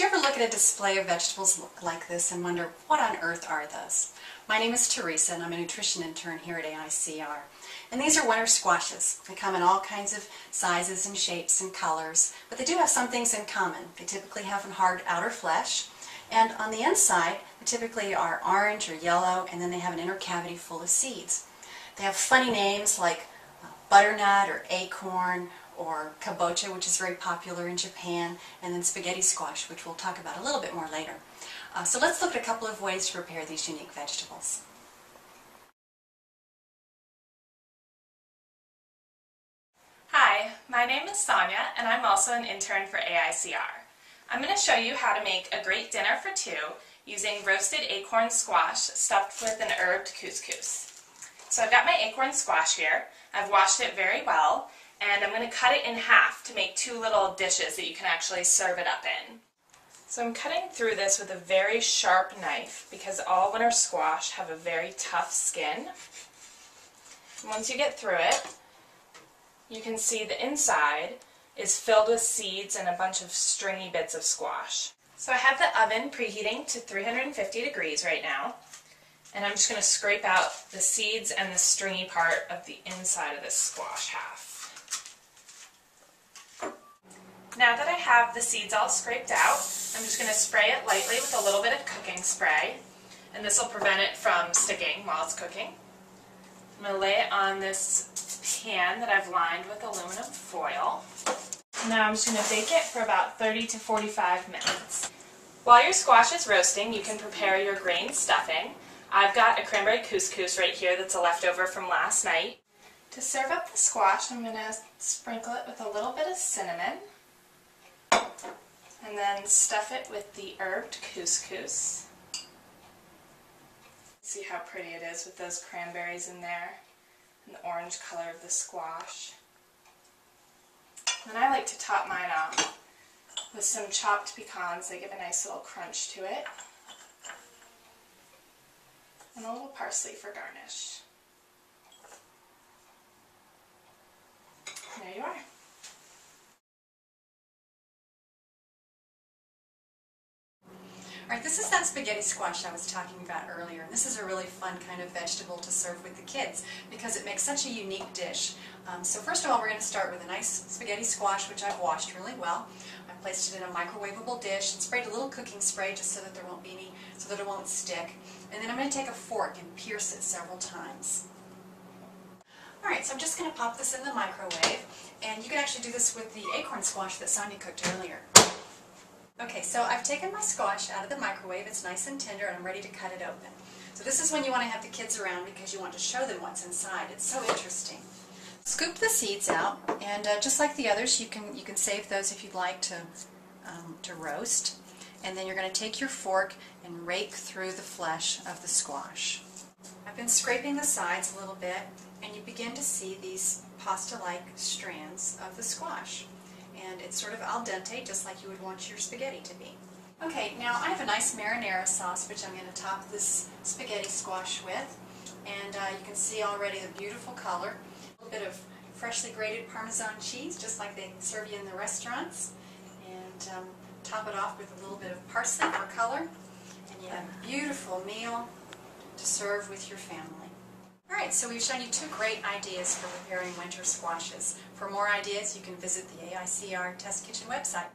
Do you ever look at a display of vegetables like this and wonder, what on earth are those? My name is Teresa and I'm a nutrition intern here at AICR. And these are winter squashes. They come in all kinds of sizes and shapes and colors, but they do have some things in common. They typically have a hard outer flesh, and on the inside they typically are orange or yellow, and then they have an inner cavity full of seeds. They have funny names like butternut or acorn or kabocha, which is very popular in Japan, and then spaghetti squash, which we'll talk about a little bit more later. So let's look at a couple of ways to prepare these unique vegetables. Hi, my name is Sonia and I'm also an intern for AICR. I'm going to show you how to make a great dinner for two using roasted acorn squash stuffed with an herbed couscous. So I've got my acorn squash here. I've washed it very well, and I'm going to cut it in half to make two little dishes that you can actually serve it up in. So I'm cutting through this with a very sharp knife because all winter squash have a very tough skin. Once you get through it, you can see the inside is filled with seeds and a bunch of stringy bits of squash. So I have the oven preheating to 350 degrees right now, and I'm just going to scrape out the seeds and the stringy part of the inside of this squash half. Now that I have the seeds all scraped out, I'm just going to spray it lightly with a little bit of cooking spray, and this will prevent it from sticking while it's cooking. I'm going to lay it on this pan that I've lined with aluminum foil. Now I'm just going to bake it for about 30 to 45 minutes. While your squash is roasting, you can prepare your grain stuffing. I've got a cranberry couscous right here that's a leftover from last night. To serve up the squash, I'm going to sprinkle it with a little bit of cinnamon, and then stuff it with the herbed couscous. See how pretty it is with those cranberries in there and the orange color of the squash. And I like to top mine off with some chopped pecans. They give a nice little crunch to it. And a little parsley for garnish. There you are. Alright, this is that spaghetti squash I was talking about earlier. This is a really fun kind of vegetable to serve with the kids because it makes such a unique dish. So first of all, we're going to start with a nice spaghetti squash, which I've washed really well. I placed it in a microwavable dish and sprayed a little cooking spray just so that there won't be any, so that it won't stick. And then I'm going to take a fork and pierce it several times. Alright, so I'm just going to pop this in the microwave, and you can actually do this with the acorn squash that Sonia cooked earlier. Okay, so I've taken my squash out of the microwave. It's nice and tender, and I'm ready to cut it open. So this is when you want to have the kids around because you want to show them what's inside. It's so interesting. Scoop the seeds out, and just like the others, you can save those if you'd like to roast. And then you're going to take your fork and rake through the flesh of the squash. I've been scraping the sides a little bit, and you begin to see these pasta-like strands of the squash. And it's sort of al dente, just like you would want your spaghetti to be. Okay, now I have a nice marinara sauce which I'm going to top this spaghetti squash with. And you can see already the beautiful color. A little bit of freshly grated Parmesan cheese, just like they serve you in the restaurants. And top it off with a little bit of parsley for color. And you have a beautiful meal to serve with your family. Alright, so we've shown you two great ideas for preparing winter squashes. For more ideas, you can visit the AICR Test Kitchen website.